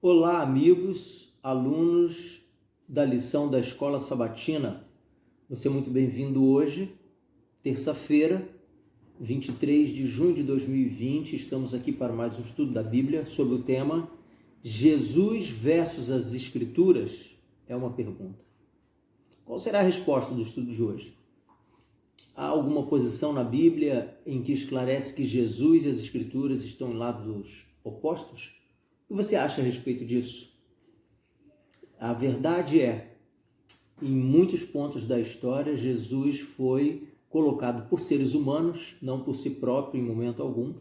Olá, amigos, alunos da lição da Escola Sabatina. Você é muito bem-vindo hoje, terça-feira, 23 de junho de 2020. Estamos aqui para mais um estudo da Bíblia sobre o tema Jesus versus as Escrituras. É uma pergunta. Qual será a resposta do estudo de hoje? Há alguma posição na Bíblia em que esclarece que Jesus e as Escrituras estão em lados opostos? O que você acha a respeito disso? A verdade é, em muitos pontos da história, Jesus foi colocado por seres humanos, não por si próprio em momento algum,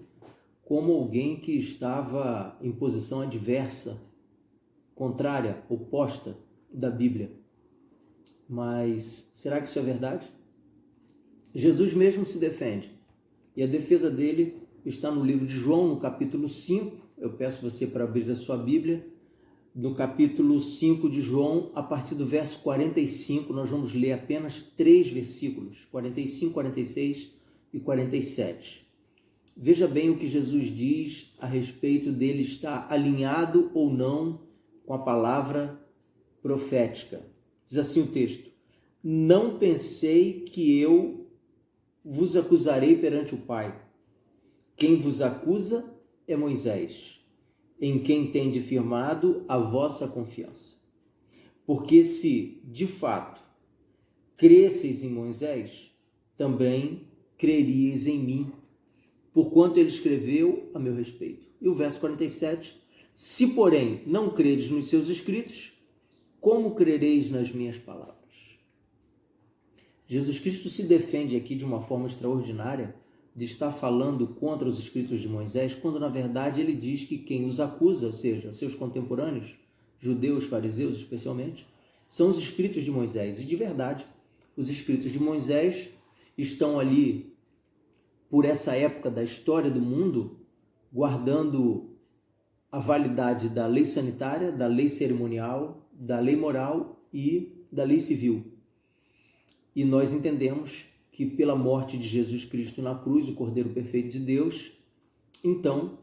como alguém que estava em posição adversa, contrária, oposta da Bíblia. Mas será que isso é verdade? Jesus mesmo se defende, e a defesa dele está no livro de João, no capítulo 5. Eu peço você para abrir a sua Bíblia. No capítulo 5 de João, a partir do verso 45, nós vamos ler apenas 3 versículos, 45, 46 e 47. Veja bem o que Jesus diz a respeito dele estar alinhado ou não com a palavra profética. Diz assim o texto: não pensei que eu vos acusarei perante o Pai. Quem vos acusa é Moisés, em quem tende firmado a vossa confiança. Porque se, de fato, cresceis em Moisés, também creríeis em mim, porquanto ele escreveu a meu respeito. E o verso 47, se, porém, não credes nos seus escritos, como crereis nas minhas palavras? Jesus Cristo se defende aqui de uma forma extraordinária de estar falando contra os escritos de Moisés, quando na verdade ele diz que quem os acusa, ou seja, seus contemporâneos, judeus, fariseus especialmente, são os escritos de Moisés. E de verdade, os escritos de Moisés estão ali, por essa época da história do mundo, guardando a validade da lei sanitária, da lei cerimonial, da lei moral e da lei civil. E nós entendemos que pela morte de Jesus Cristo na cruz, o Cordeiro Perfeito de Deus, então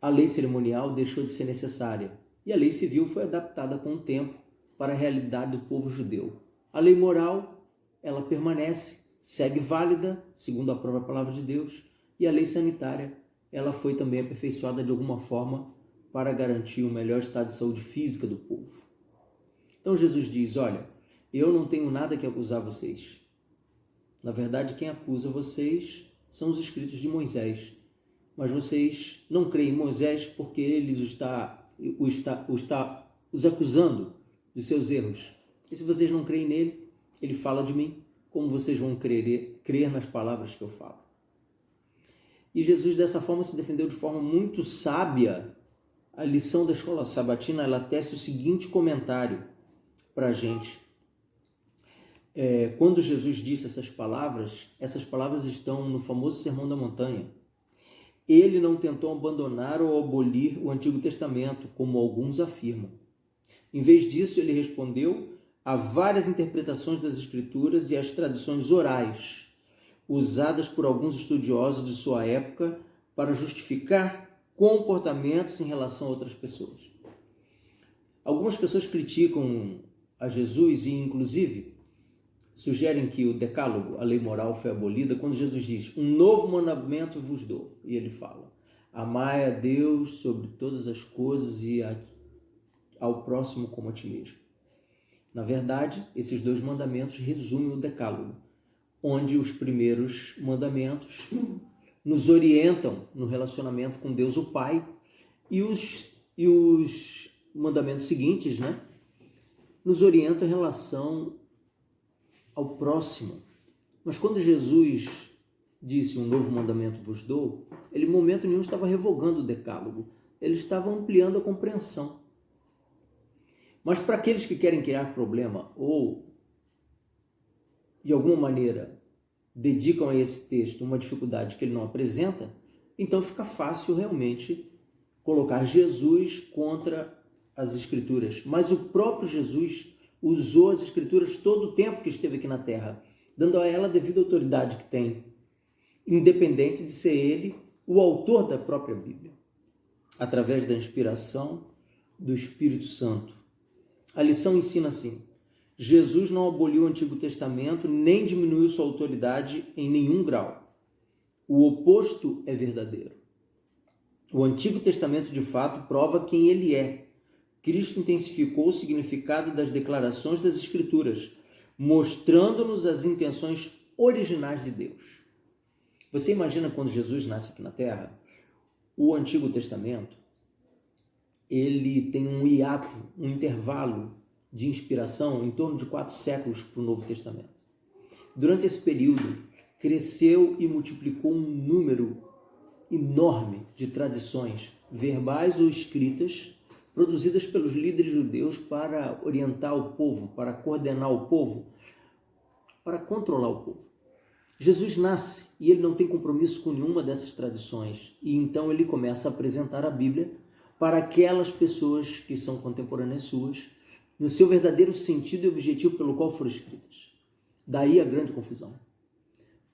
a lei cerimonial deixou de ser necessária e a lei civil foi adaptada com o tempo para a realidade do povo judeu. A lei moral, ela permanece, segue válida, segundo a própria palavra de Deus, e a lei sanitária, ela foi também aperfeiçoada de alguma forma para garantir um melhor estado de saúde física do povo. Então Jesus diz, olha, eu não tenho nada que acusar vocês. Na verdade, quem acusa vocês são os escritos de Moisés. Mas vocês não creem em Moisés porque ele está os acusando dos seus erros. E se vocês não creem nele, ele fala de mim, como vocês vão crer nas palavras que eu falo? E Jesus, dessa forma, se defendeu de forma muito sábia. A lição da Escola Sabatina, ela tece o seguinte comentário para a gente. Quando Jesus disse essas palavras estão no famoso Sermão da Montanha. Ele não tentou abandonar ou abolir o Antigo Testamento, como alguns afirmam. Em vez disso, ele respondeu a várias interpretações das Escrituras e às tradições orais, usadas por alguns estudiosos de sua época para justificar comportamentos em relação a outras pessoas. Algumas pessoas criticam a Jesus e, inclusive, sugerem que o decálogo, a lei moral, foi abolida quando Jesus diz, um novo mandamento vos dou. E ele fala, amai a Deus sobre todas as coisas e ao próximo como a ti mesmo. Na verdade, esses 2 mandamentos resumem o decálogo, onde os primeiros mandamentos nos orientam no relacionamento com Deus o Pai e os mandamentos seguintes, nos orientam em relação ao próximo. Mas quando Jesus disse um novo mandamento vos dou, ele em momento nenhum estava revogando o decálogo, ele estava ampliando a compreensão. Mas para aqueles que querem criar problema ou de alguma maneira dedicam a esse texto uma dificuldade que ele não apresenta, então fica fácil realmente colocar Jesus contra as Escrituras. Mas o próprio Jesus usou as Escrituras todo o tempo que esteve aqui na Terra, dando a ela a devida autoridade que tem, independente de ser ele o autor da própria Bíblia. Através da inspiração do Espírito Santo. A lição ensina assim: Jesus não aboliu o Antigo Testamento nem diminuiu sua autoridade em nenhum grau. O oposto é verdadeiro. O Antigo Testamento, de fato, prova quem ele é. Cristo intensificou o significado das declarações das Escrituras, mostrando-nos as intenções originais de Deus. Você imagina quando Jesus nasce aqui na Terra? O Antigo Testamento, ele tem um hiato, um intervalo de inspiração em torno de 4 séculos para o Novo Testamento. Durante esse período, cresceu e multiplicou um número enorme de tradições, verbais ou escritas, produzidas pelos líderes judeus para orientar o povo, para coordenar o povo, para controlar o povo. Jesus nasce e ele não tem compromisso com nenhuma dessas tradições, e então ele começa a apresentar a Bíblia para aquelas pessoas que são contemporâneas suas, no seu verdadeiro sentido e objetivo pelo qual foram escritas. Daí a grande confusão.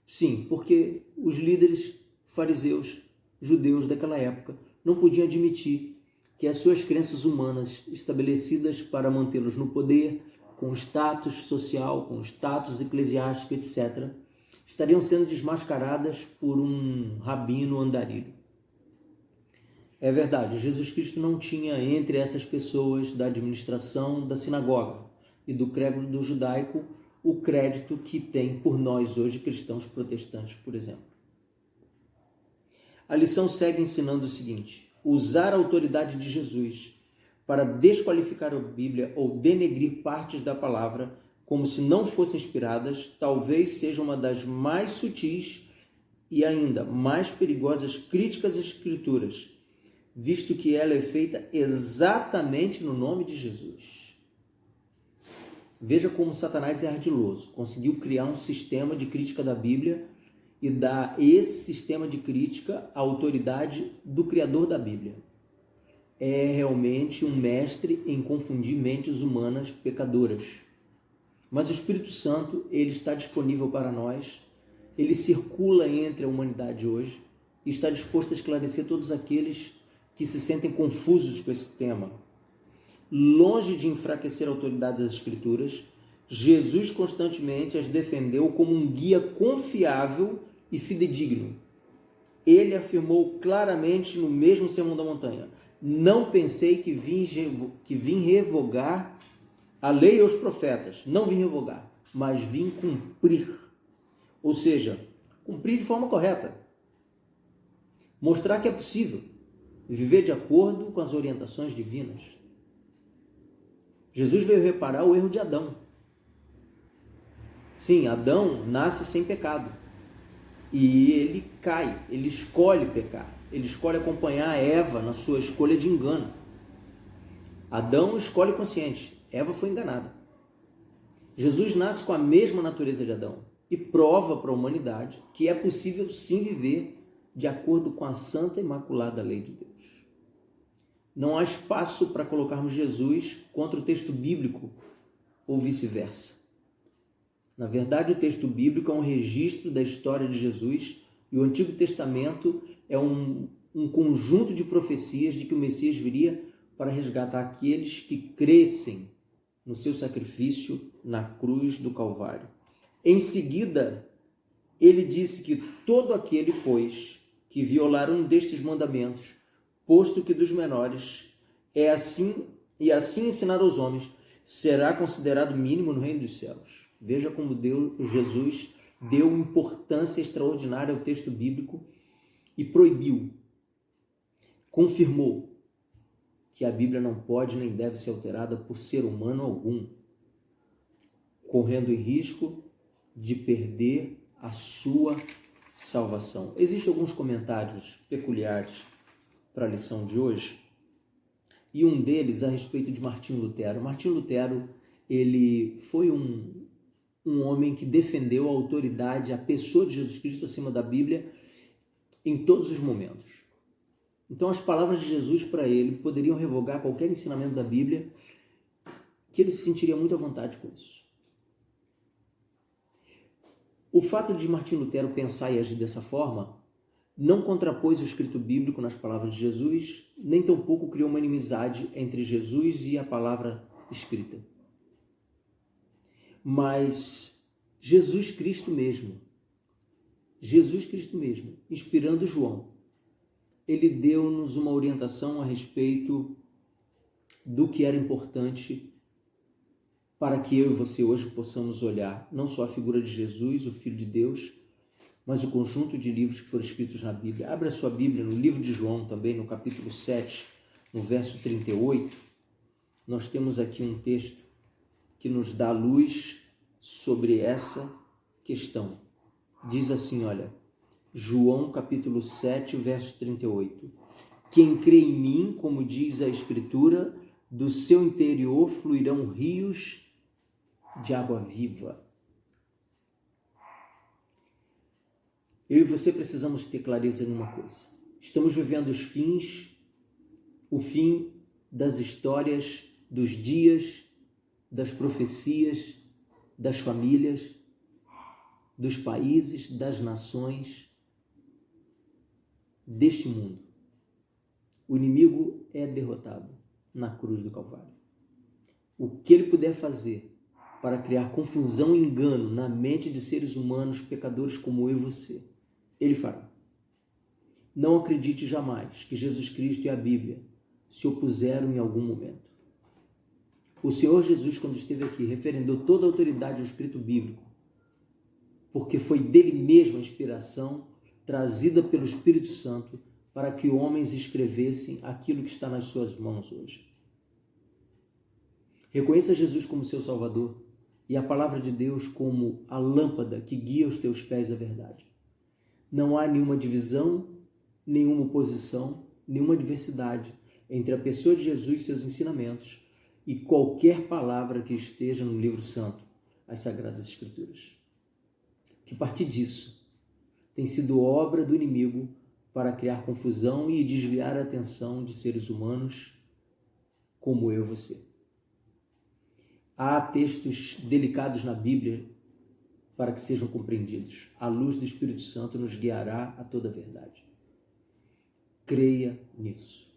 Sim, porque os líderes fariseus, judeus daquela época, não podiam admitir que as suas crenças humanas, estabelecidas para mantê-los no poder, com status social, com status eclesiástico, etc., estariam sendo desmascaradas por um rabino andarilho. É verdade, Jesus Cristo não tinha entre essas pessoas da administração da sinagoga e do credo judaico o crédito que tem por nós hoje cristãos protestantes, por exemplo. A lição segue ensinando o seguinte: usar a autoridade de Jesus para desqualificar a Bíblia ou denegrir partes da palavra como se não fossem inspiradas, talvez seja uma das mais sutis e ainda mais perigosas críticas às Escrituras, visto que ela é feita exatamente no nome de Jesus. Veja como Satanás é ardiloso, conseguiu criar um sistema de crítica da Bíblia e dar esse sistema de crítica à autoridade do Criador da Bíblia. É realmente um mestre em confundir mentes humanas pecadoras. Mas o Espírito Santo, ele está disponível para nós, ele circula entre a humanidade hoje e está disposto a esclarecer todos aqueles que se sentem confusos com esse tema. Longe de enfraquecer a autoridade das Escrituras, Jesus constantemente as defendeu como um guia confiável e fidedigno. Ele afirmou claramente no mesmo Sermão da Montanha: não pensei que vim revogar a lei e os profetas. Não vim revogar, mas vim cumprir. Ou seja, cumprir de forma correta. Mostrar que é possível viver de acordo com as orientações divinas. Jesus veio reparar o erro de Adão. Sim, Adão nasce sem pecado. E ele cai, ele escolhe pecar. Ele escolhe acompanhar Eva na sua escolha de engano. Adão escolhe consciente, Eva foi enganada. Jesus nasce com a mesma natureza de Adão e prova para a humanidade que é possível sim viver de acordo com a santa e imaculada lei de Deus. Não há espaço para colocarmos Jesus contra o texto bíblico ou vice-versa. Na verdade, o texto bíblico é um registro da história de Jesus e o Antigo Testamento é um conjunto de profecias de que o Messias viria para resgatar aqueles que crescem no seu sacrifício na cruz do Calvário. Em seguida, ele disse que todo aquele, pois, que violar um destes mandamentos, posto que dos menores, é assim ensinar aos homens, será considerado mínimo no reino dos céus. Veja como Jesus deu importância extraordinária ao texto bíblico e proibiu, confirmou que a Bíblia não pode nem deve ser alterada por ser humano algum, correndo em risco de perder a sua salvação. Existem alguns comentários peculiares para a lição de hoje, e um deles a respeito de Martinho Lutero. Martinho Lutero, ele foi um homem que defendeu a autoridade, a pessoa de Jesus Cristo acima da Bíblia em todos os momentos. Então as palavras de Jesus para ele poderiam revogar qualquer ensinamento da Bíblia, que ele se sentiria muito à vontade com isso. O fato de Martinho Lutero pensar e agir dessa forma não contrapôs o escrito bíblico nas palavras de Jesus, nem tampouco criou uma inimizade entre Jesus e a palavra escrita. Mas Jesus Cristo mesmo, inspirando João, ele deu-nos uma orientação a respeito do que era importante para que eu e você hoje possamos olhar não só a figura de Jesus, o Filho de Deus, mas o conjunto de livros que foram escritos na Bíblia. Abra sua Bíblia no livro de João também, no capítulo 7, no verso 38. Nós temos aqui um texto que nos dá luz sobre essa questão. Diz assim, olha, João capítulo 7, verso 38. Quem crê em mim, como diz a Escritura, do seu interior fluirão rios de água viva. Eu e você precisamos ter clareza em uma coisa. Estamos vivendo o fim das histórias, dos dias, das profecias, das famílias, dos países, das nações, deste mundo. O inimigo é derrotado na cruz do Calvário. O que ele puder fazer para criar confusão e engano na mente de seres humanos, pecadores como eu e você, ele fará. Não acredite jamais que Jesus Cristo e a Bíblia se opuseram em algum momento. O Senhor Jesus, quando esteve aqui, referendou toda a autoridade ao escrito bíblico, porque foi dele mesmo a inspiração trazida pelo Espírito Santo para que homens escrevessem aquilo que está nas suas mãos hoje. Reconheça Jesus como seu Salvador e a palavra de Deus como a lâmpada que guia os teus pés à verdade. Não há nenhuma divisão, nenhuma oposição, nenhuma diversidade entre a pessoa de Jesus e seus ensinamentos e qualquer palavra que esteja no livro santo, as Sagradas Escrituras. Que a partir disso tem sido obra do inimigo para criar confusão e desviar a atenção de seres humanos como eu e você. Há textos delicados na Bíblia para que sejam compreendidos. A luz do Espírito Santo nos guiará a toda a verdade. Creia nisso.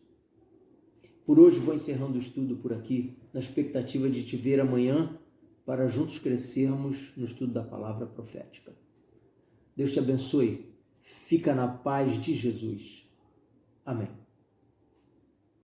Por hoje vou encerrando o estudo por aqui, na expectativa de te ver amanhã para juntos crescermos no estudo da palavra profética. Deus te abençoe. Fica na paz de Jesus. Amém.